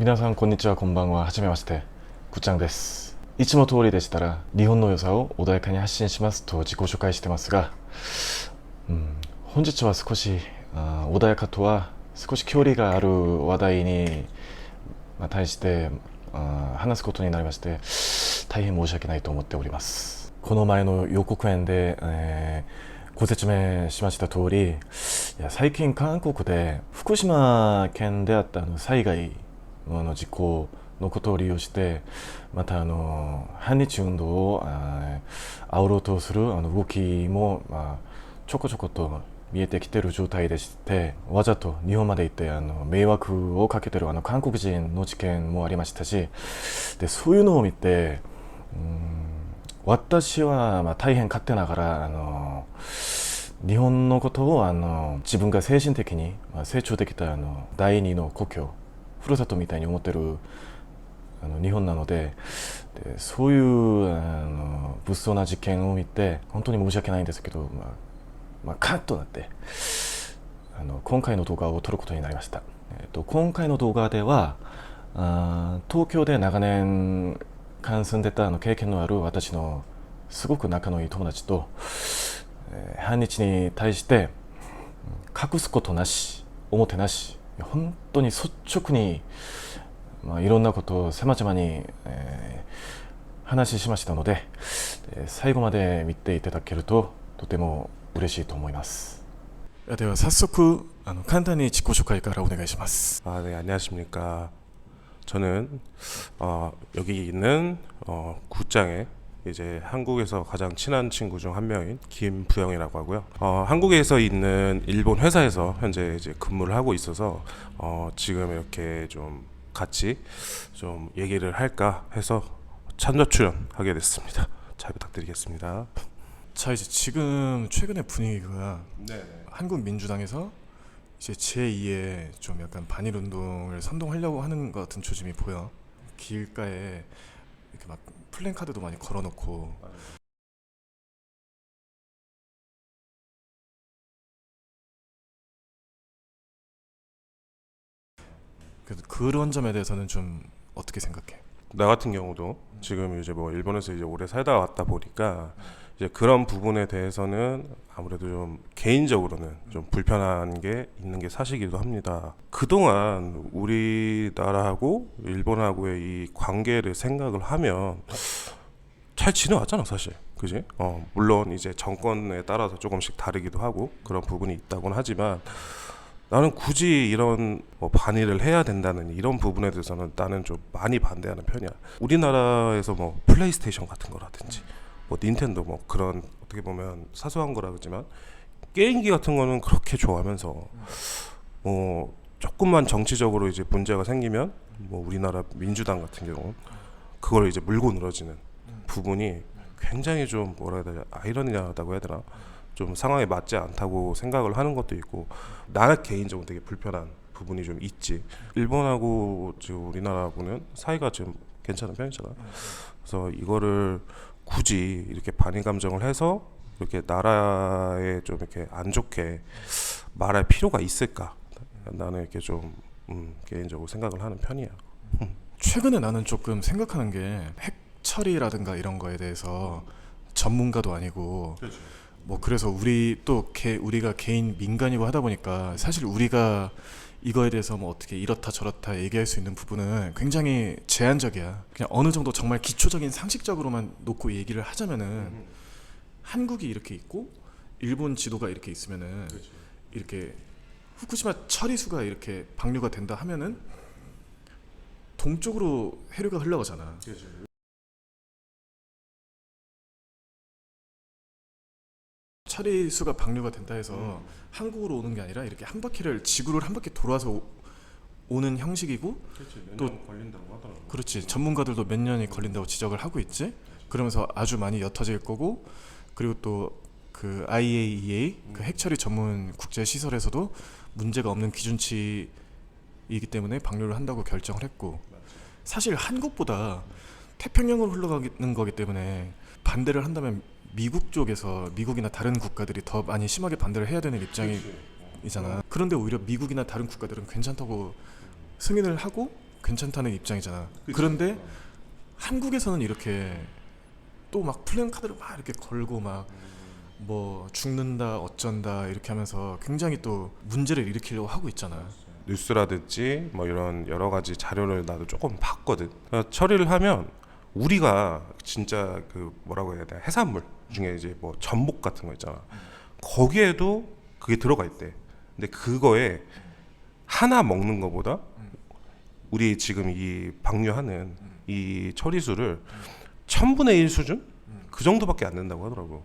皆さんこんにちは、こんばんは。はじめまして、ぐっちゃんです。いつも通りでしたら日本の良さを穏やかに発信しますと自己紹介してますが、本日は少し穏やかとは少し距離がある話題に対して話すことになりまして、大変申し訳ないと思っております。この前の予告編で、ご説明しました通り、いや最近韓国で福島県であった災害の事故のことを利用して、また反日運動を煽ろうとする動きも、ちょこちょこと見えてきている状態でして、わざと日本まで行って迷惑をかけている韓国人の事件もありましたし、でそういうのを見て、私は大変勝手ながら日本のことを自分が精神的に成長できた第二の故郷、ふるさとみたいに思ってる日本なので、そういう物騒な事件を見て本当に申し訳ないんですけど、カッとなって今回の動画を撮ることになりました。今回の動画では東京で長年間住んでた経験のある私のすごく仲のいい友達と、反日に対して隠すことなし表なし本当に率直に、いろんなことを様々に、話しましたので、最後まで見ていただけるととても嬉しいと思います。では早速簡単に自己紹介からお願いします。네, 안녕하십니까. 저는 여기 있는 구장에 이제 한국에서 가장 친한 친구 중 한 명인 김부영이라고 하고요. 한국에서 있는 일본 회사에서 현재 이제 근무를 하고 있어서 지금 이렇게 좀 같이 좀 얘기를 할까 해서 참여 출연하게 됐습니다. 잘 부탁드리겠습니다. 자, 이제 지금 최근의 분위기가 네네. 한국 민주당에서 이제 제2의 좀 약간 반일 운동을 선동하려고 하는 것 같은 조짐이 보여. 길가에 이렇게 막 플랜카드도 많이 걸어놓고. 그래서 그런 점에 대해서는 좀 어떻게 생각해? 나 같은 경우도 지금 이제 뭐 일본에서 이제 오래 살다 왔다 보니까 이제 그런 부분에 대해서는 아무래도 좀 개인적으로는 좀 불편한 게 있는 게 사실이기도 합니다. 그동안 우리나라하고 일본하고의 이 관계를 생각을 하면 잘 지내왔잖아 사실, 그지? 물론 이제 정권에 따라서 조금씩 다르기도 하고 그런 부분이 있다고는 하지만 나는 굳이 이런 뭐 반일을 해야 된다는 이런 부분에 대해서는 나는 좀 많이 반대하는 편이야. 우리나라에서 뭐 플레이스테이션 같은 거라든지 뭐 닌텐도 뭐 그런 어떻게 보면 사소한 거라 그러지만 게임기 같은 거는 그렇게 좋아하면서 뭐 조금만 정치적으로 이제 문제가 생기면 뭐 우리나라 민주당 같은 경우 그걸 이제 물고 늘어지는 부분이 굉장히 좀 뭐라 해야 되냐, 아이러니하다고 해야 되나, 좀 상황에 맞지 않다고 생각을 하는 것도 있고, 나는 개인적으로 되게 불편한 부분이 좀 있지. 일본하고 지금 우리나라하고는 사이가 지금 괜찮은 편이잖아. 그래서 이거를 굳이 이렇게 반일 감정을 해서 이렇게 나라에 좀 이렇게 안 좋게 말할 필요가 있을까? 나는 이렇게 좀 개인적으로 생각을 하는 편이야. 최근에 나는 조금 생각하는 게 핵처리라든가 이런 거에 대해서 전문가도 아니고, 그렇죠. 뭐 그래서 우리가 개인 민간이고 하다 보니까 사실 우리가 이거에 대해서 뭐 어떻게 이렇다 저렇다 얘기할 수 있는 부분은 굉장히 제한적이야. 그냥 어느 정도 정말 기초적인 상식적으로만 놓고 얘기를 하자면은 한국이 이렇게 있고 일본 지도가 이렇게 있으면은 그렇죠. 이렇게 후쿠시마 처리수가 이렇게 방류가 된다 하면은 동쪽으로 해류가 흘러가잖아. 그렇죠. 처리수가 방류가 된다 해서 한국으로 오는 게 아니라 이렇게 한 바퀴를 지구를 한 바퀴 돌아서 오는 형식이고, 그렇지. 또 몇년 걸린다고 하더라고. 그렇지, 전문가들도 몇 년이 걸린다고 지적을 하고 있지. 그러면서 아주 많이 옅어질 거고, 그리고 또 그 IAEA 그 핵처리 전문 국제 시설에서도 문제가 없는 기준치이기 때문에 방류를 한다고 결정을 했고, 사실 한국보다 태평양으로 흘러가는 거기 때문에 반대를 한다면 미국 쪽에서 미국이나 다른 국가들이 더 많이 심하게 반대를 해야 되는 입장이잖아. 그런데 오히려 미국이나 다른 국가들은 괜찮다고 승인을 하고 괜찮다는 입장이잖아. 그런데 한국에서는 이렇게 또 막 플랜카드를 막 이렇게 걸고 막 뭐 죽는다 어쩐다 이렇게 하면서 굉장히 또 문제를 일으키려고 하고 있잖아. 뉴스라든지 뭐 이런 여러 가지 자료를 나도 조금 봤거든. 그러니까 처리를 하면 우리가 진짜 그 뭐라고 해야 돼, 해산물 중에 이제 뭐 전복 같은 거 있잖아. 거기에도 그게 들어가 있대. 근데 그거에 하나 먹는 거보다 우리 지금 이 방류하는 이 처리수를 1000분의 1 수준? 그 정도밖에 안 된다고 하더라고.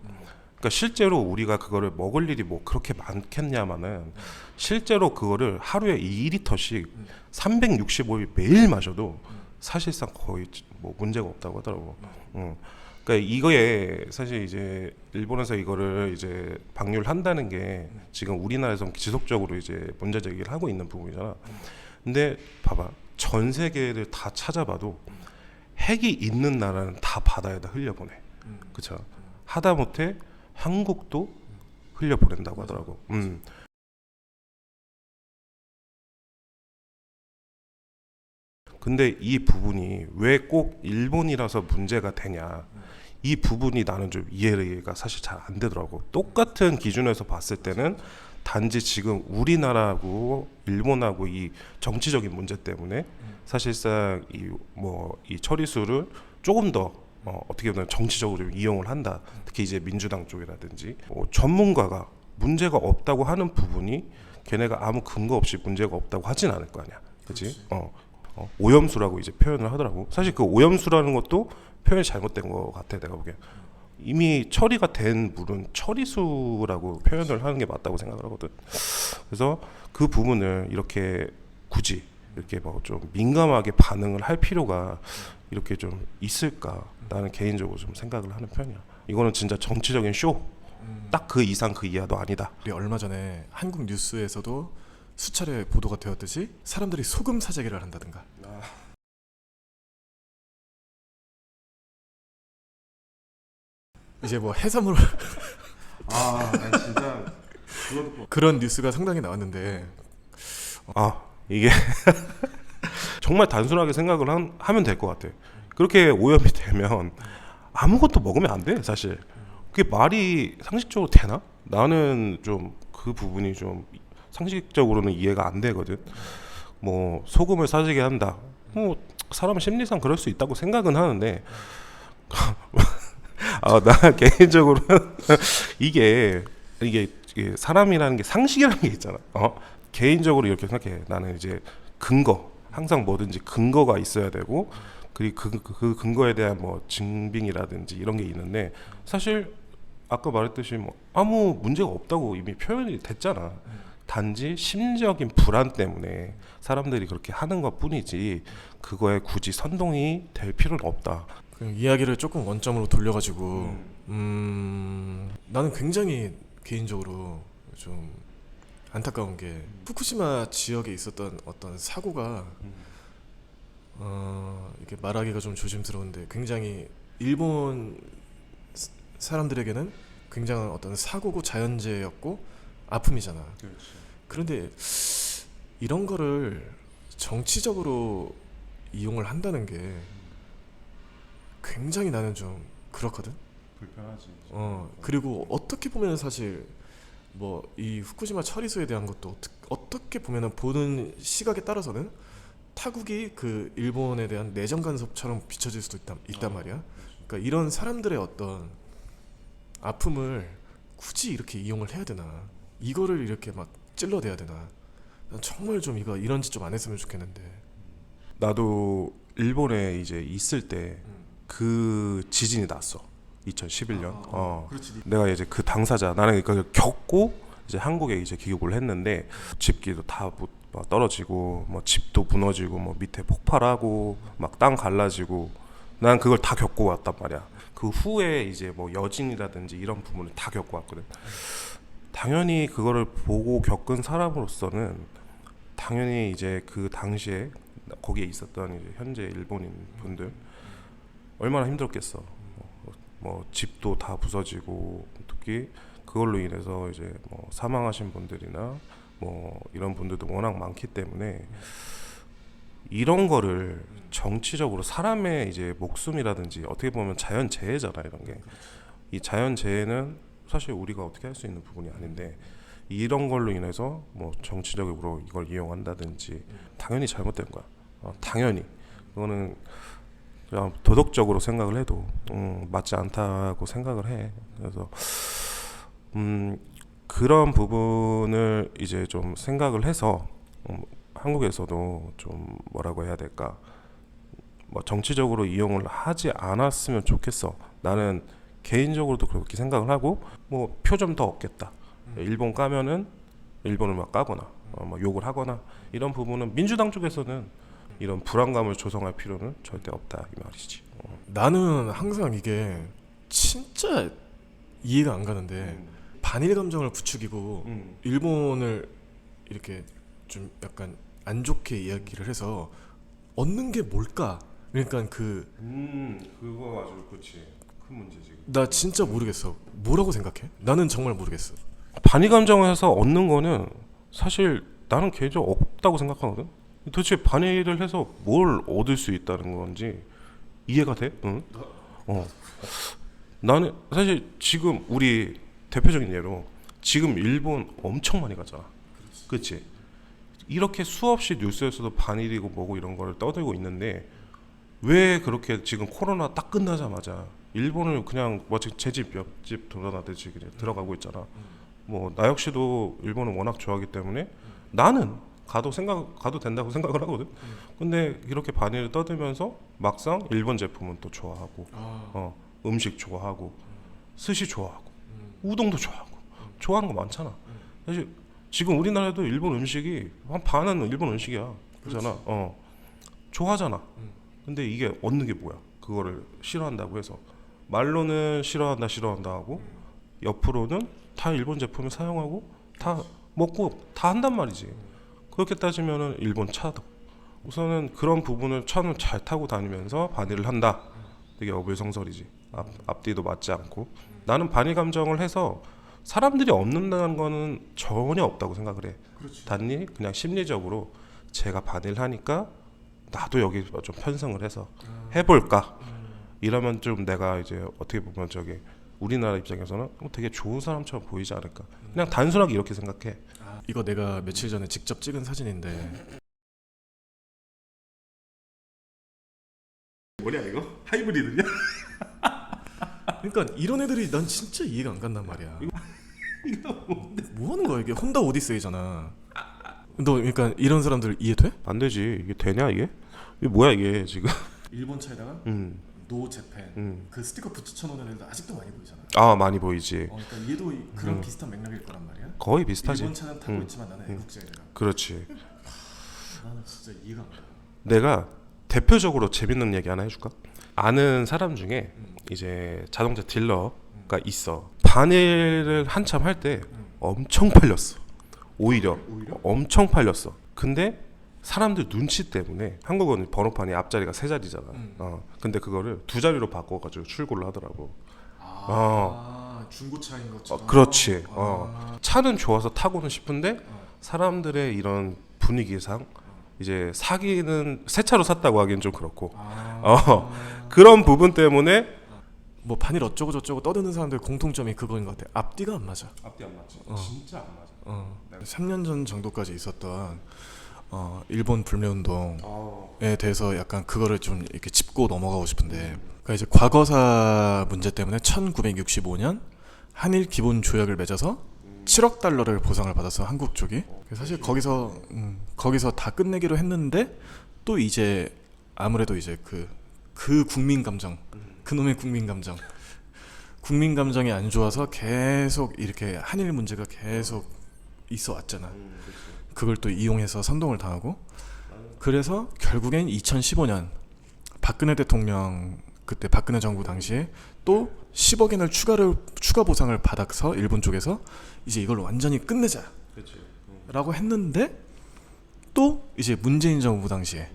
그러니까 실제로 우리가 그거를 먹을 일이 뭐 그렇게 많겠냐마는 실제로 그거를 하루에 2리터씩 365일 매일 마셔도 사실상 거의 뭐 문제가 없다고 하더라고. 그러니까 이거에 사실 이제 일본에서 이거를 이제 방류를 한다는 게 지금 우리나라에서 지속적으로 이제 문제 제기를 하고 있는 부분이잖아. 근데 봐봐, 전 세계를 다 찾아봐도 핵이 있는 나라는 다 바다에다 흘려보내. 그쵸? 하다못해 한국도 흘려보낸다고 하더라고. 근데 이 부분이 왜 꼭 일본이라서 문제가 되냐, 이 부분이 나는 좀 이해가 사실 잘 안 되더라고. 똑같은 기준에서 봤을 때는 단지 지금 우리나라하고 일본하고 이 정치적인 문제 때문에 사실상 이 처리수를 조금 더 어떻게 보면 정치적으로 좀 이용을 한다. 특히 이제 민주당 쪽이라든지 전문가가 문제가 없다고 하는 부분이 걔네가 아무 근거 없이 문제가 없다고 하진 않을 거 아니야, 그렇지? 오염수라고 이제 표현을 하더라고. 사실 그 오염수라는 것도 표현이 잘못된 것 같아, 내가 보기엔. 이미 처리가 된 물은 처리수라고 표현을 하는 게 맞다고 생각을 하거든. 그래서 그 부분을 이렇게 굳이 이렇게 뭐 좀 민감하게 반응을 할 필요가 이렇게 좀 있을까? 나는 개인적으로 좀 생각을 하는 편이야. 이거는 진짜 정치적인 쇼. 딱 그 이상 그 이하도 아니다. 우리 얼마 전에 한국 뉴스에서도 수차례 보도가 되었듯이 사람들이 소금 사재기를 한다든가. 이제 뭐 해산물 진짜 그런 뉴스가 상당히 나왔는데 이게 정말 단순하게 생각을 하면 될 것 같아. 그렇게 오염이 되면 아무것도 먹으면 안 돼, 사실. 그게 말이 상식적으로 되나? 나는 좀 그 부분이 좀 상식적으로는 이해가 안 되거든. 뭐 소금을 사지게 한다. 뭐 사람 심리상 그럴 수 있다고 생각은 하는데 나 개인적으로는 이게 사람이라는 게 상식이라는 게 있잖아. 개인적으로 이렇게 생각해. 나는 이제 근거, 항상 뭐든지 근거가 있어야 되고, 그리고 그 근거에 대한 뭐 증빙이라든지 이런 게 있는데, 사실 아까 말했듯이 뭐 아무 문제가 없다고 이미 표현이 됐잖아. 단지 심리적인 불안 때문에 사람들이 그렇게 하는 것 뿐이지 그거에 굳이 선동이 될 필요는 없다. 그냥 이야기를 조금 원점으로 돌려가지고 나는 굉장히 개인적으로 좀 안타까운 게 후쿠시마 지역에 있었던 어떤 사고가 이게 말하기가 좀 조심스러운데 굉장히 일본 사람들에게는 굉장한 어떤 사고고 자연재해였고 아픔이잖아. 그런데 이런 거를 정치적으로 이용을 한다는 게 굉장히 나는 좀 그렇거든. 불편하지. 그리고 어떻게 보면 사실 뭐 이 후쿠시마 처리수에 대한 것도 어떻게 보면은 보는 시각에 따라서는 타국이 그 일본에 대한 내정 간섭처럼 비춰질 수도 있단 말이야. 그러니까 이런 사람들의 어떤 아픔을 굳이 이렇게 이용을 해야 되나? 이거를 이렇게 막 찔러대야 되나? 난 정말 좀 이런 짓 좀 안 했으면 좋겠는데. 나도 일본에 이제 있을 때 그 지진이 났어. 2011년. 그렇지. 내가 이제 그 당사자, 나는 그걸 겪고 이제 한국에 이제 귀국을 했는데 집기도 다 떨어지고 뭐 집도 무너지고 뭐 밑에 폭발하고 막 땅 갈라지고 난 그걸 다 겪고 왔단 말이야. 그 후에 이제 뭐 여진이라든지 이런 부분을 다 겪고 왔거든. 당연히 그거를 보고 겪은 사람으로서는 당연히 이제 그 당시에 거기에 있었던 이제 현재 일본인 분들 얼마나 힘들었겠어. 뭐 집도 다 부서지고 특히 그걸로 인해서 이제 뭐 사망하신 분들이나 뭐 이런 분들도 워낙 많기 때문에 이런 거를 정치적으로 사람의 이제 목숨이라든지 어떻게 보면 자연재해잖아 이런 게. 이 자연재해는 사실 우리가 어떻게 할 수 있는 부분이 아닌데 이런 걸로 인해서 뭐 정치적으로 이걸 이용한다든지 당연히 잘못된 거야. 당연히 그거는 그냥 도덕적으로 생각을 해도 맞지 않다고 생각을 해. 그래서 그런 부분을 이제 좀 생각을 해서 한국에서도 좀 뭐라고 해야 될까? 뭐 정치적으로 이용을 하지 않았으면 좋겠어. 나는 개인적으로도 그렇게 생각을 하고 뭐 표 좀 더 얻겠다. 일본 까면은 일본을 막 까거나 막 욕을 하거나 이런 부분은 민주당 쪽에서는 이런 불안감을 조성할 필요는 절대 없다 이 말이지. 나는 항상 이게 진짜 이해가 안 가는데 반일 감정을 부추기고 일본을 이렇게 좀 약간 안 좋게 이야기를 해서 얻는 게 뭘까? 그러니까 그거 아주 그렇지 큰 문제지. 나 진짜 모르겠어. 뭐라고 생각해? 나는 정말 모르겠어. 반의 감정에서 얻는 거는 사실 나는 개인적으로 없다고 생각하거든. 도대체 반의를 해서 뭘 얻을 수 있다는 건지 이해가 돼? 응? 나는 사실 지금 우리 대표적인 예로 지금 일본 엄청 많이 가잖아. 그렇지? 이렇게 수없이 뉴스에서도 반일이고 뭐고 이런 거를 떠들고 있는데 왜 그렇게 지금 코로나 딱 끝나자마자 일본을 그냥 뭐 제 집 옆집 돌아다니듯이 그냥 들어가고 있잖아. 뭐 나 역시도 일본을 워낙 좋아하기 때문에 나는 가도 된다고 생각을 하거든. 근데 이렇게 반일을 떠들면서 막상 일본 제품은 또 좋아하고 음식 좋아하고 스시 좋아하고 우동도 좋아하고 좋아하는 거 많잖아. 사실 지금 우리나라에도 일본 음식이 한 반은 일본 음식이야. 그렇잖아. 좋아하잖아. 근데 이게 얻는 게 뭐야? 그거를 싫어한다고 해서 말로는 싫어한다 하고 옆으로는 다 일본 제품을 사용하고 다 먹고 다 한단 말이지. 그렇게 따지면은 일본 차도 우선은 그런 부분을 차는 잘 타고 다니면서 반일을 한다. 되게 어불성설이지. 앞뒤도 맞지 않고. 나는 반일 감정을 해서 사람들이 얻는다는 거는 전혀 없다고 생각을 해. 그렇지. 단지 그냥 심리적으로 제가 반일 하니까 나도 여기 좀 편성을 해서 해볼까. 이러면 좀 내가 이제 어떻게 보면 저기 우리나라 입장에서는 되게 좋은 사람처럼 보이지 않을까. 그냥 단순하게 이렇게 생각해. 이거 내가 며칠 전에 직접 찍은 사진인데 뭐냐 이거? 하이브리드냐? 그러니까 이런 애들이 난 진짜 이해가 안 간단 말이야. 이거 뭐 하는 거야 이게? 혼다 오디세이잖아. 너 그러니까 이런 사람들 이해돼? 안 되지. 이게 되냐 이게? 이게 뭐야 이게 지금? 일본 차에다가 노 재팬 그 스티커 붙여놓는 애들 아직도 많이 보이잖아. 아 많이 보이지. 그러니까 얘도 그런 비슷한 맥락일 거란 말이야. 거의 비슷하지. 일본 차는 타고 있지만 나는 애국자이라. 그렇지. 나는 진짜 이해가 안 가. 내가 대표적으로 재밌는 얘기 하나 해줄까? 아는 사람 중에 이제 자동차 딜러가 있어. 반일을 한참 할 때 엄청 팔렸어. 오히려 엄청 팔렸어. 근데 사람들 눈치 때문에 한국은 번호판이 앞자리가 세 자리잖아. 근데 그거를 두 자리로 바꿔가지고 출고를 하더라고. 중고차인 것처럼. 그렇지. 차는 좋아서 타고는 싶은데 사람들의 이런 분위기상 이제 사기는 새 차로 샀다고 하기엔 좀 그렇고. 그런 부분 때문에 뭐 반일 어쩌고 저쩌고 떠드는 사람들 공통점이 그거인 것 같아. 앞뒤가 안 맞아. 앞뒤 안 맞지. 진짜 안 맞아. 3년 전 정도까지 있었던 일본 불매운동에 대해서 약간 그거를 좀 이렇게 짚고 넘어가고 싶은데, 그러니까 이제 과거사 문제 때문에 1965년 한일 기본 조약을 맺어서 7억 달러를 보상을 받아서 한국 쪽이 사실 거기서 다 끝내기로 했는데 또 이제 아무래도 이제 그 국민 감정, 그놈의 국민 감정이 안 좋아서 계속 이렇게 한일 문제가 계속 있어 왔잖아. 그걸 또 이용해서 선동을 당하고, 그래서 결국엔 2015년 박근혜 대통령, 그때 박근혜 정부 당시에 또 10억 엔을 추가 보상을 받아서 일본 쪽에서 이제 이걸 완전히 끝내자 라고 했는데, 또 이제 문재인 정부 당시에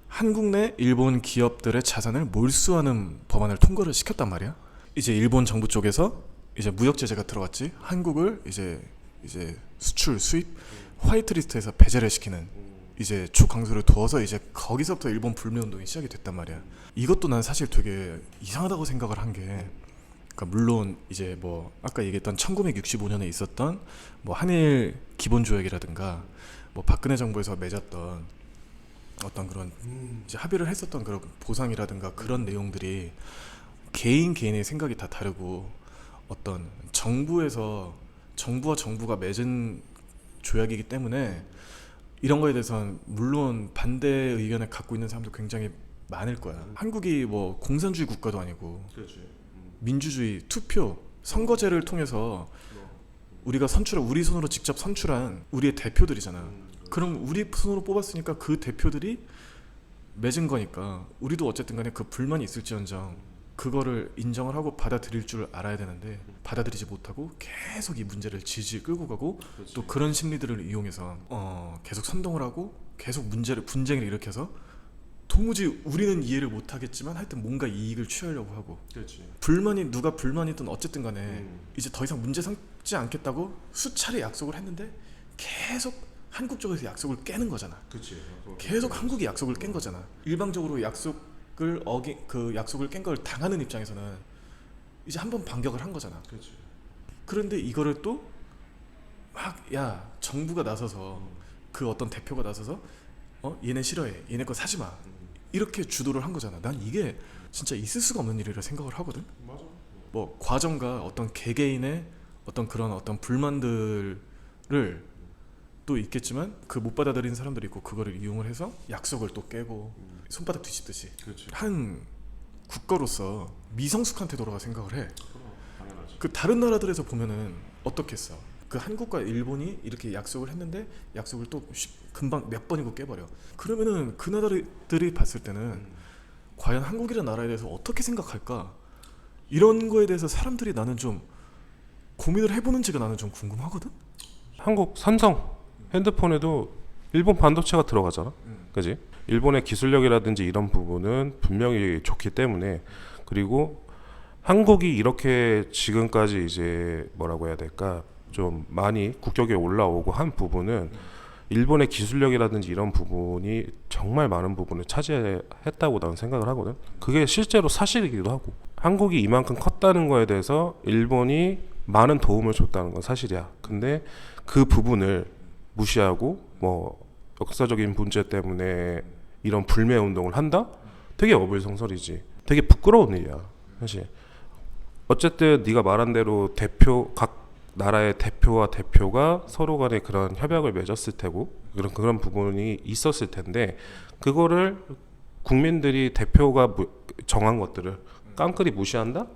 한국 내 일본 기업들의 자산을 몰수하는 법안을 통과를 시켰단 말이야. 이제 일본 정부 쪽에서 이제 무역 제재가 들어갔지. 한국을 이제 수출 수입 화이트리스트에서 배제를 시키는 이제 초강소를 두어서 이제 거기서부터 일본 불매 운동이 시작이 됐단 말이야. 이것도 난 사실 되게 이상하다고 생각을 한 게, 그러니까 물론 이제 뭐 아까 얘기했던 1965년에 있었던 뭐 한일 기본 조약이라든가 뭐 박근혜 정부에서 맺었던 어떤 그런 이제 합의를 했었던 그런 보상이라든가 그런 내용들이 개인의 생각이 다 다르고, 어떤 정부와 정부가 맺은 조약이기 때문에 이런 거에 대해서는 물론 반대 의견을 갖고 있는 사람도 굉장히 많을 거야. 한국이 뭐 공산주의 국가도 아니고 민주주의, 투표, 선거제를 통해서 우리가 우리 손으로 직접 선출한 우리의 대표들이잖아. 그럼 우리 손으로 뽑았으니까 그 대표들이 맺은 거니까 우리도 어쨌든 간에 그 불만이 있을지언정 그거를 인정을 하고 받아들일 줄 알아야 되는데, 받아들이지 못하고 계속 이 문제를 질질 끌고 가고, 또 그런 심리들을 이용해서 계속 선동을 하고 계속 분쟁을 일으켜서 도무지 우리는 이해를 못하겠지만 하여튼 뭔가 이익을 취하려고 하고, 누가 불만이든 어쨌든 간에 이제 더 이상 문제 삼지 않겠다고 수차례 약속을 했는데 계속 한국 쪽에서 약속을 깨는 거잖아. 계속 한국이 약속을 깬 거잖아. 일방적으로 그 약속을 깬 걸 당하는 입장에서는 이제 한번 반격을 한 거잖아. 그런데 이거를 또 막 정부가 나서서 그 어떤 대표가 나서서 얘네 싫어해, 얘네 거 사지 마, 이렇게 주도를 한 거잖아. 난 이게 진짜 있을 수가 없는 일이라 생각을 하거든. 뭐 과정과 어떤 개개인의 어떤 그런 어떤 불만들을 또 있겠지만 그 못 받아들이는 사람들이 있고, 그거를 이용을 해서 약속을 또 깨고 손바닥 뒤집듯이 한 국가로서 미성숙한 태도라고 생각을 해. 그 다른 나라들에서 보면은 어떻겠어. 그 한국과 일본이 이렇게 약속을 했는데 약속을 또 금방 몇 번이고 깨버려. 그러면은 그 나라들이 봤을 때는 과연 한국이라는 나라에 대해서 어떻게 생각할까? 이런 거에 대해서 사람들이 나는 좀 고민을 해보는지가 나는 좀 궁금하거든. 한국 삼성 핸드폰에도 일본 반도체가 들어가잖아. 그지? 일본의 기술력이라든지 이런 부분은 분명히 좋기 때문에, 그리고 한국이 이렇게 지금까지 이제 뭐라고 해야 될까, 좀 많이 국격에 올라오고 한 부분은 일본의 기술력이라든지 이런 부분이 정말 많은 부분을 차지했다고 나는 생각을 하거든. 그게 실제로 사실이기도 하고, 한국이 이만큼 컸다는 거에 대해서 일본이 많은 도움을 줬다는 건 사실이야. 근데 그 부분을 무시하고 뭐 역사적인 문제 때문에 이런 불매 운동을 한다? 되게 어불성설이지. 되게 부끄러운 일이야, 사실. 어쨌든 네가 말한 대로 각 나라의 대표와 대표가 서로 간에 그런 협약을 맺었을 테고 그런 부분이 있었을 텐데, 그거를 국민들이 대표가 정한 것들을 깡그리 무시한다?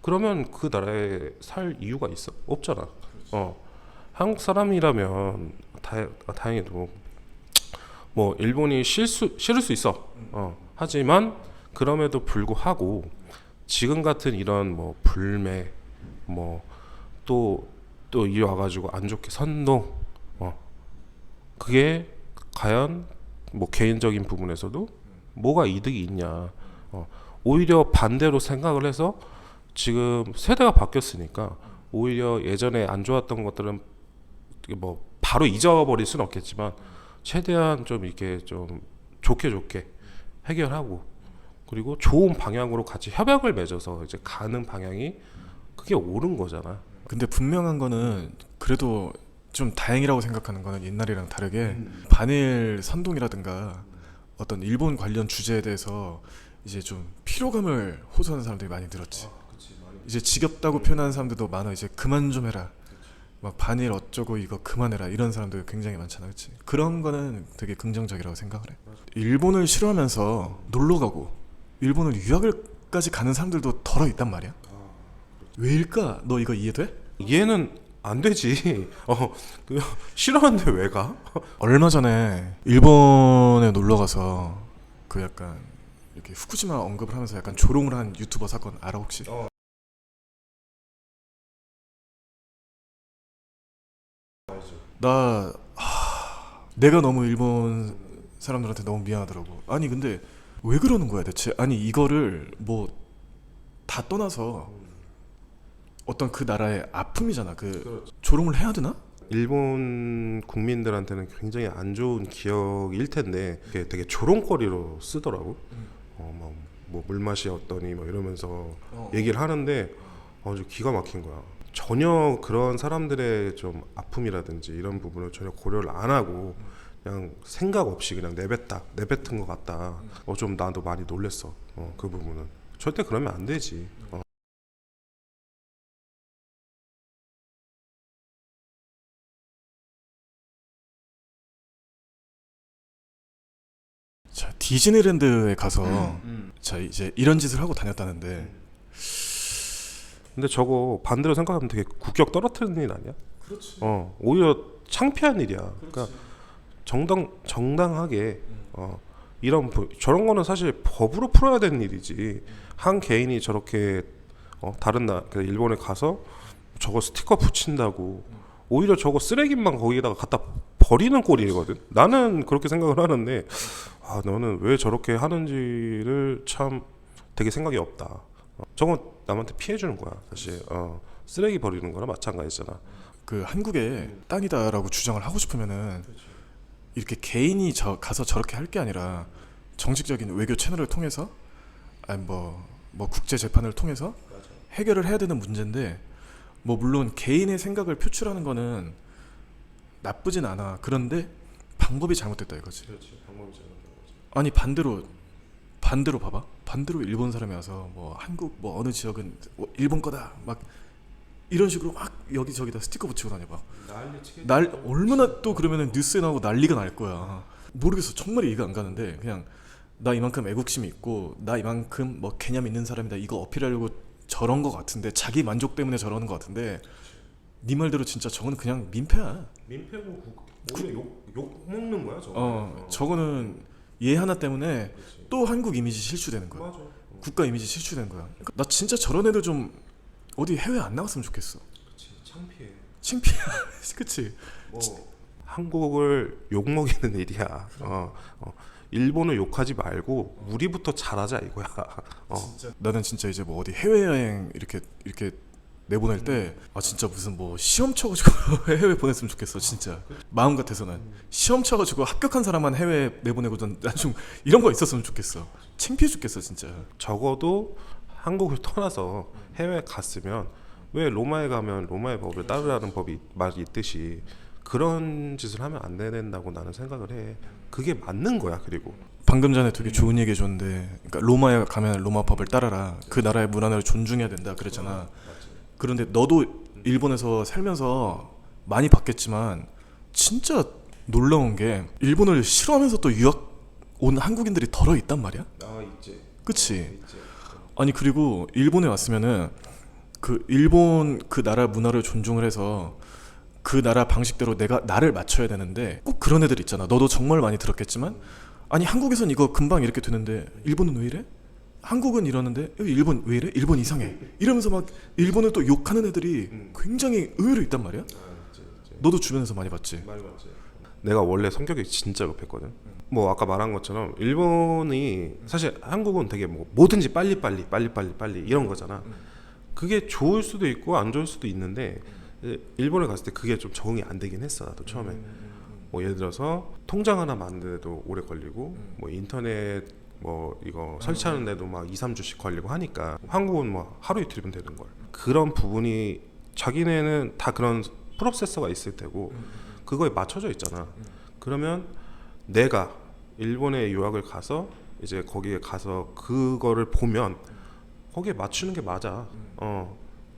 그러면 그 나라에 살 이유가 있어? 없잖아. 한국 사람이라면 다행히도 뭐 일본이 싫을 수 있어. 하지만 그럼에도 불구하고 지금 같은 이런 뭐 불매, 뭐 또 이리 와가지고 안 좋게 선동, 그게 과연 뭐 개인적인 부분에서도 뭐가 이득이 있냐. 오히려 반대로 생각을 해서 지금 세대가 바뀌었으니까 오히려 예전에 안 좋았던 것들은 뭐 바로 잊어버릴 수는 없겠지만 최대한 좀 이렇게 좀 좋게 해결하고, 그리고 좋은 방향으로 같이 협약을 맺어서 이제 가는 방향이 그게 옳은 거잖아. 근데 분명한 거는 그래도 좀 다행이라고 생각하는 거는 옛날이랑 다르게 반일 선동이라든가 어떤 일본 관련 주제에 대해서 이제 좀 피로감을 호소하는 사람들이 많이 늘었지. 이제 지겹다고 표현하는 사람들도 많아. 이제 그만 좀 해라, 막 반일 어쩌고 이거 그만해라, 이런 사람들 굉장히 많잖아. 그치? 그런 거는 되게 긍정적이라고 생각을 해. 일본을 싫어하면서 놀러 가고 일본을 유학을까지 가는 사람들도 덜어 있단 말이야. 왜일까? 너 이거 이해돼? 이해는 안 되지. 싫어하는데 왜 가? 얼마 전에 일본에 놀러 가서 그 약간 이렇게 후쿠시마 언급을 하면서 약간 조롱을 한 유튜버 사건 알아 혹시? 내가 너무 일본 사람들한테 너무 미안하더라고. 아니 근데 왜 그러는 거야 대체? 아니 이거를 뭐 다 떠나서 어떤 그 나라의 아픔이잖아. 조롱을 해야 되나? 일본 국민들한테는 굉장히 안 좋은 기억일 텐데 그게 되게 조롱거리로 쓰더라고. 뭐 물맛이 어떠니 뭐 이러면서 얘기를 하는데 아주 기가 막힌 거야. 전혀 그런 사람들의 좀 아픔이라든지 이런 부분을 전혀 고려를 안 하고 그냥 생각 없이 그냥 내뱉은 것 같다. 좀 나도 많이 놀랬어. 그 부분은 절대 그러면 안 되지. 자, 디즈니랜드에 가서 자 이제 이런 짓을 하고 다녔다는데 근데 저거 반대로 생각하면 되게 국격 떨어뜨리는 일 아니야? 그렇지. 오히려 창피한 일이야. 그러니까 정당하게 저런 거는 사실 법으로 풀어야 되는 일이지. 한 개인이 저렇게 다른 그러니까 일본에 가서 저거 스티커 붙인다고 오히려 저거 쓰레기만 거기에다가 갖다 버리는 꼴이거든. 나는 그렇게 생각을 하는데 너는 왜 저렇게 하는지를 참 되게 생각이 없다. 저건 남한테 피해 주는 거야 사실. 쓰레기 버리는 거나 마찬가지잖아. 그 한국의 땅이다라고 주장을 하고 싶으면은 이렇게 개인이 가서 저렇게 할 게 아니라 정식적인 외교 채널을 통해서 아니 뭐 국제 재판을 통해서 해결을 해야 되는 문제인데 뭐 물론 개인의 생각을 표출하는 거는 나쁘진 않아. 그런데 방법이 잘못됐다 이거지. 그렇지. 방법이 잘못된 거지. 아니 반대로 봐봐. 반대로 일본 사람이 와서 뭐 한국 뭐 어느 지역은 일본 거다 막 이런 식으로 막 여기저기다 스티커 붙이고 다녀봐. 날 얼마나 또 그러면은 뉴스에 나오고 난리가 날 거야. 모르겠어. 정말 이해가 안 가는데 그냥 나 이만큼 애국심이 있고 나 이만큼 뭐 개념 있는 사람이다 이거 어필하려고 저런 거 같은데 자기 만족 때문에 저러는 거 같은데 네 말대로 진짜 저거는 그냥 민폐야. 민폐고 오히려 욕 먹는 거야 저거. 저거는 얘 하나 때문에 또 한국 이미지 실추되는 거야. 맞아. 국가 이미지 실추되는 거야. 그러니까 나 진짜 저런 애들 좀 어디 해외 안 나갔으면 좋겠어. 그치, 창피해. 창피해. 그치. 한국을 욕 먹이는 일이야. 일본을 욕하지 말고 우리부터 잘하자 이거야. 나는 진짜 이제 뭐 어디 해외 여행 이렇게 내보낼 때 진짜 무슨 뭐 시험 쳐가지고 해외 보냈으면 좋겠어 진짜. 마음 같아서는 시험 쳐가지고 합격한 사람만 해외 내보내고 나중 이런 거 있었으면 좋겠어. 창피해 죽겠어 진짜. 적어도 한국을 떠나서 해외 갔으면 왜 로마에 가면 로마의 법을 따르라는 말이 있듯이 그런 짓을 하면 안 된다고 나는 생각을 해. 그게 맞는 거야. 그리고 방금 전에 되게 좋은 얘기 해줬는데 그러니까 로마에 가면 로마 법을 따라라. 그 나라의 문화를 존중해야 된다 그랬잖아. 그런데 너도 일본에서 살면서 많이 봤겠지만 진짜 놀라운 게 일본을 싫어하면서 또 유학 온 한국인들이 덜어 있단 말이야. 있지. 그치? 아니 그리고 일본에 왔으면은 그 일본 그 나라 문화를 존중을 해서 그 나라 방식대로 나를 맞춰야 되는데 꼭 그런 애들 있잖아. 너도 정말 많이 들었겠지만 아니 한국에선 이거 금방 이렇게 되는데 일본은 왜 이래? 한국은 이러는데 일본 왜 이래? 일본 이상해. 이러면서 막 일본을 또 욕하는 애들이 굉장히 의외로 있단 말이야. 너도 주변에서 많이 봤지? 많이 봤지. 내가 원래 성격이 진짜 급했거든. 뭐 아까 말한 것처럼 일본이 사실 한국은 되게 뭐 뭐든지 빨리 이런 거잖아. 그게 좋을 수도 있고 안 좋을 수도 있는데 일본에 갔을 때 그게 좀 적응이 안 되긴 했어. 나도 처음에 뭐 예를 들어서 통장 하나 만드는데도 오래 걸리고 뭐 인터넷 뭐 이거 설치하는데도 막 2, 3주씩 걸리고 하니까 한국은 뭐 하루 이틀이면 되는 걸. 그런 부분이 자기네는 다 그런 프로세서가 있을 테고 그거에 맞춰져 있잖아. 그러면 내가 일본에 유학을 가서 이제 거기에 가서 그거를 보면 거기에 맞추는 게 맞아.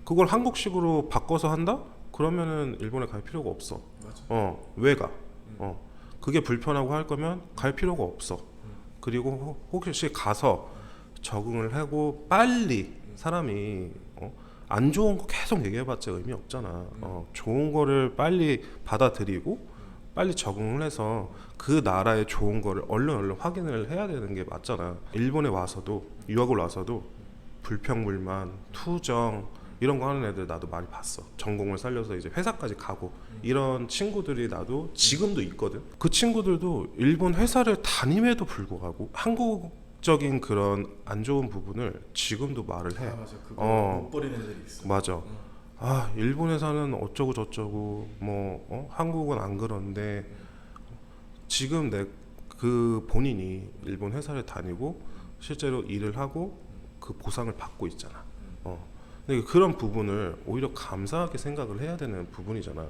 그걸 한국식으로 바꿔서 한다? 그러면은 일본에 갈 필요가 없어. 왜 가? 그게 불편하고 할 거면 갈 필요가 없어. 그리고 혹시 가서 적응을 하고 빨리 사람이 안 좋은 거 계속 얘기해봤자 의미 없잖아. 좋은 거를 빨리 받아들이고 빨리 적응을 해서 그 나라의 좋은 거를 얼른 확인을 해야 되는 게 맞잖아. 일본에 와서도 유학을 와서도 불평불만, 투정 이런 거 하는 애들 나도 많이 봤어. 전공을 살려서 이제 회사까지 가고 이런 친구들이 나도 지금도 있거든. 그 친구들도 일본 회사를 다님에도 불구하고 한국적인 그런 안 좋은 부분을 지금도 말을 해. 맞아. 그거 못 버리는 애들이 있어. 맞아. 아 일본에서는 어쩌고 저쩌고 뭐 한국은 안 그런데 지금 내 그 본인이 일본 회사를 다니고 실제로 일을 하고 그 보상을 받고 있잖아. 근데 그런 부분을 오히려 감사하게 생각을 해야 되는 부분이잖아.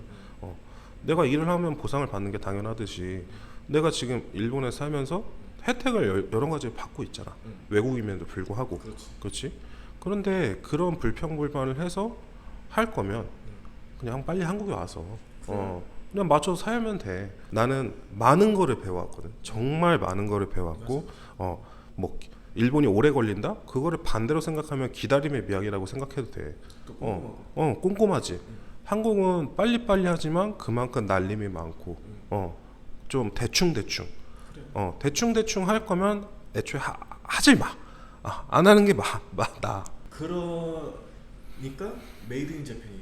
내가 일을 하면 보상을 받는 게 당연하듯이 내가 지금 일본에 살면서 혜택을 여러 가지 받고 있잖아. 외국인에도 불구하고. 그렇지? 그런데 그런 불평불만을 해서 할 거면 그냥 빨리 한국에 와서 그냥 맞춰서 살면 돼. 나는 많은 거를 배워왔거든. 정말 많은 거를 배워왔고 뭐 일본이 오래 걸린다? 그거를 반대로 생각하면 기다림의 미학이라고 생각해도 돼. 꼼꼼하지. 한국은 빨리빨리 하지만 그만큼 날림이 많고 좀 대충대충 대충대충 할 거면 애초에 하지 마. 안 하는 게 나아. 그러니까 메이드 인 재팬이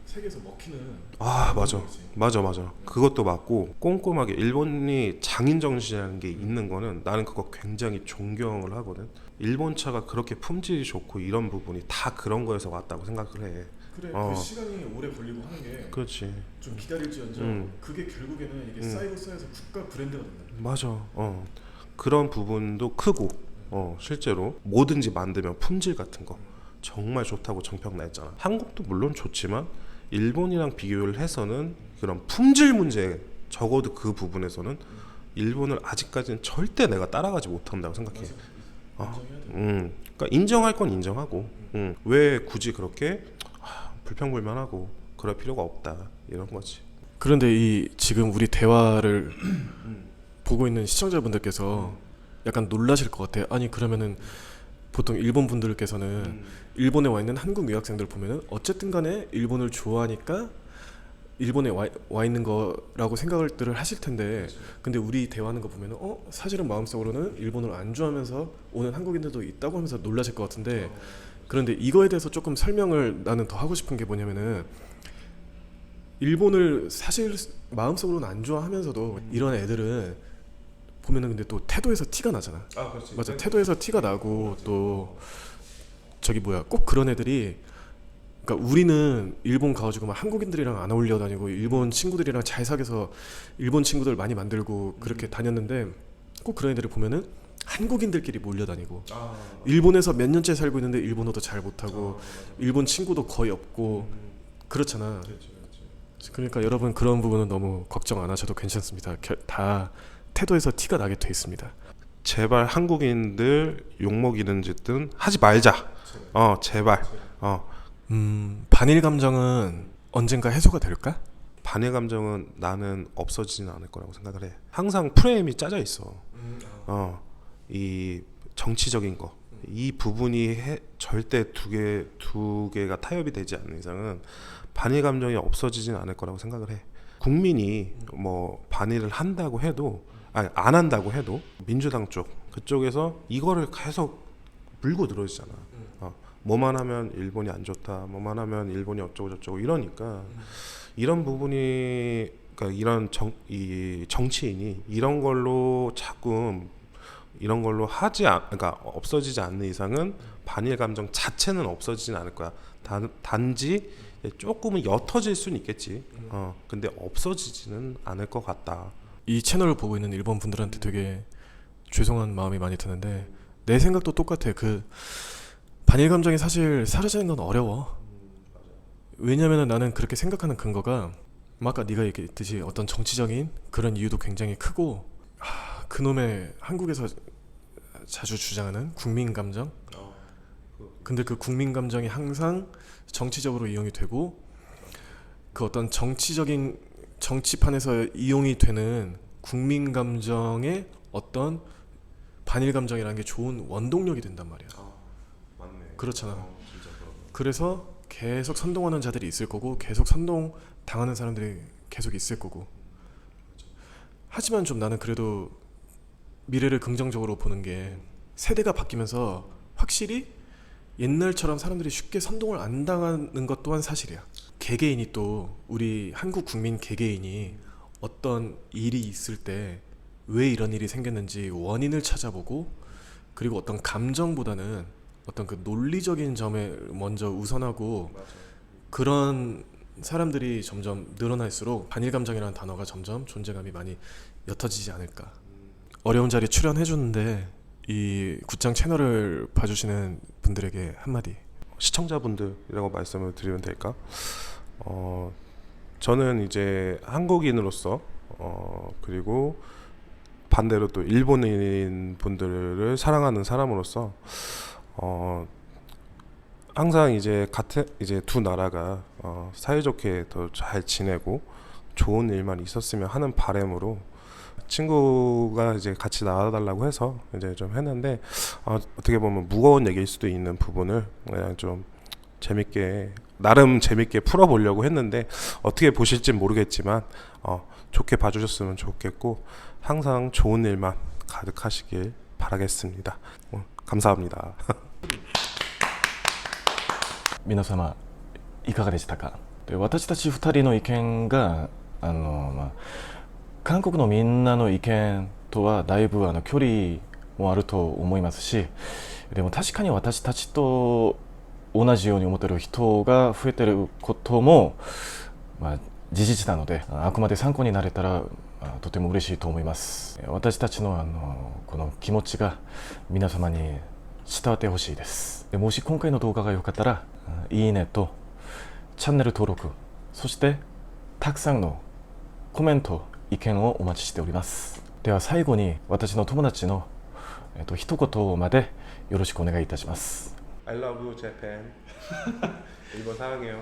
세계에서 먹히는 맞아. 그것도 맞고 꼼꼼하게 일본이 장인 정신이라는 게 있는 거는 나는 그거 굉장히 존경을 하거든. 일본 차가 그렇게 품질이 좋고 이런 부분이 다 그런 거에서 왔다고 생각을 해. 그래 그 시간이 오래 걸리고 하는 게 그렇지. 좀 기다릴지언정 그게 결국에는 이게 쌓여서 국가 브랜드가 된다. 맞아. 그런 부분도 크고 실제로 뭐든지 만들면 품질 같은 거 정말 좋다고 정평 냈잖아. 한국도 물론 좋지만 일본이랑 비교를 해서는 그런 품질 문제 적어도 그 부분에서는 일본을 아직까지는 절대 내가 따라가지 못한다고 생각해. 그러니까 인정할 건 인정하고 왜 굳이 그렇게 불평불만하고 그럴 필요가 없다 이런 거지. 그런데 이 지금 우리 대화를 보고 있는 시청자분들께서 약간 놀라실 것 같아요. 아니 그러면은 보통 일본 분들께서는 일본에 와 있는 한국 유학생들 보면은 어쨌든 간에 일본을 좋아하니까 일본에 와 있는 거라고 생각을 하실 텐데 근데 우리 대화하는 거 보면은 사실은 마음속으로는 일본을 안 좋아하면서 오는 한국인들도 있다고 하면서 놀라실 것 같은데 그런데 이거에 대해서 조금 설명을 나는 더 하고 싶은 게 뭐냐면은 일본을 사실 마음속으로는 안 좋아하면서도 이런 애들은 보면은 근데 또 태도에서 티가 나잖아. 맞아. 태도에서 티가 나고 또 저기 뭐야 꼭 그런 애들이 그러니까 우리는 일본 가가지고 막 한국인들이랑 안 어울려 다니고 일본 친구들이랑 잘 사귀어서 일본 친구들 많이 만들고 그렇게 다녔는데 꼭 그런 애들을 보면은 한국인들끼리 몰려다니고 일본에서 몇 년째 살고 있는데 일본어도 잘 못하고 일본 친구도 거의 없고 그렇잖아. 그러니까 여러분 그런 부분은 너무 걱정 안 하셔도 괜찮습니다. 다 태도에서 티가 나게 돼 있습니다. 제발 한국인들 욕먹이는 짓든 하지 말자. 제발. 반일 감정은 언젠가 해소가 될까? 반일 감정은 나는 없어지지는 않을 거라고 생각을 해. 항상 프레임이 짜져 있어. 이 정치적인 거. 이 부분이 절대 두 개가 타협이 되지 않는 이상은 반일 감정이 없어지지는 않을 거라고 생각을 해. 국민이 뭐 반일을 한다고 해도 안 한다고 해도 민주당 그쪽에서 이거를 계속 물고 들어오잖아. 뭐만 하면 일본이 안 좋다, 뭐만 하면 일본이 어쩌고 저쩌고 이러니까 이런 부분이 그러니까 이 정치인이 이런 걸로 자꾸 이런 걸로 그러니까 없어지지 않는 이상은 반일 감정 자체는 없어지진 않을 거야. 단지 조금은 옅어질 수는 있겠지. 근데 없어지지는 않을 것 같다. 이 채널을 보고 있는 일본 분들한테 되게 죄송한 마음이 많이 드는데 내 생각도 똑같아. 그 반일 감정이 사실 사라지는 건 어려워. 왜냐면은 나는 그렇게 생각하는 근거가 아까 네가 얘기했듯이 어떤 정치적인 그런 이유도 굉장히 크고 그놈의 한국에서 자주 주장하는 국민 감정. 근데 그 국민 감정이 항상 정치적으로 이용이 되고 그 어떤 정치판에서 이용이 되는 국민 감정의 어떤 반일 감정이라는 게 좋은 원동력이 된단 말이야. 맞네. 그렇잖아. 진짜 그래서 계속 선동하는 자들이 있을 거고 계속 선동 당하는 사람들이 계속 있을 거고. 하지만 좀 나는 그래도 미래를 긍정적으로 보는 게 세대가 바뀌면서 확실히 옛날처럼 사람들이 쉽게 선동을 안 당하는 것 또한 사실이야. 개개인이 또 우리 한국 국민 개개인이 어떤 일이 있을 때 왜 이런 일이 생겼는지 원인을 찾아보고 그리고 어떤 감정보다는 어떤 그 논리적인 점에 먼저 우선하고 그런 사람들이 점점 늘어날수록 반일 감정이라는 단어가 점점 존재감이 많이 옅어지지 않을까. 어려운 자리에 출연해 주는데 이 굿장 채널을 봐주시는 분들에게 한마디. 시청자분들이라고 말씀을 드리면 될까? 저는 이제 한국인으로서 그리고 반대로 또 일본인 분들을 사랑하는 사람으로서 항상 이제 같은 이제 두 나라가 사이좋게 더 잘 지내고 좋은 일만 있었으면 하는 바람으로 친구가 이제 같이 나와달라고 해서 이제 좀 했는데 어떻게 보면 무거운 얘기일 수도 있는 부분을 그냥 좀 재밌게 나름 재밌게 풀어보려고 했는데 어떻게 보실진 모르겠지만 좋게 봐주셨으면 좋겠고 항상 좋은 일만 가득하시길 바라겠습니다. 감사합니다. 皆様いかがでしたか。で私たち2人の意見が韓国のみんなの意見とはだいぶ距離もあると思いますし、でも確かに私たちと同じように思っている人が増えていることも、事実なので、あくまで参考になれたらとても嬉しいと思います。私たちのこの気持ちが皆様に伝わってほしいです。でもし今回の動画が良かったらいいねとチャンネル登録、そしてたくさんのコメント意見をお待ちしております。では最後に私の友達の一言までよろしくお願いいたします。 I love you, Japan. 일본 사랑해요.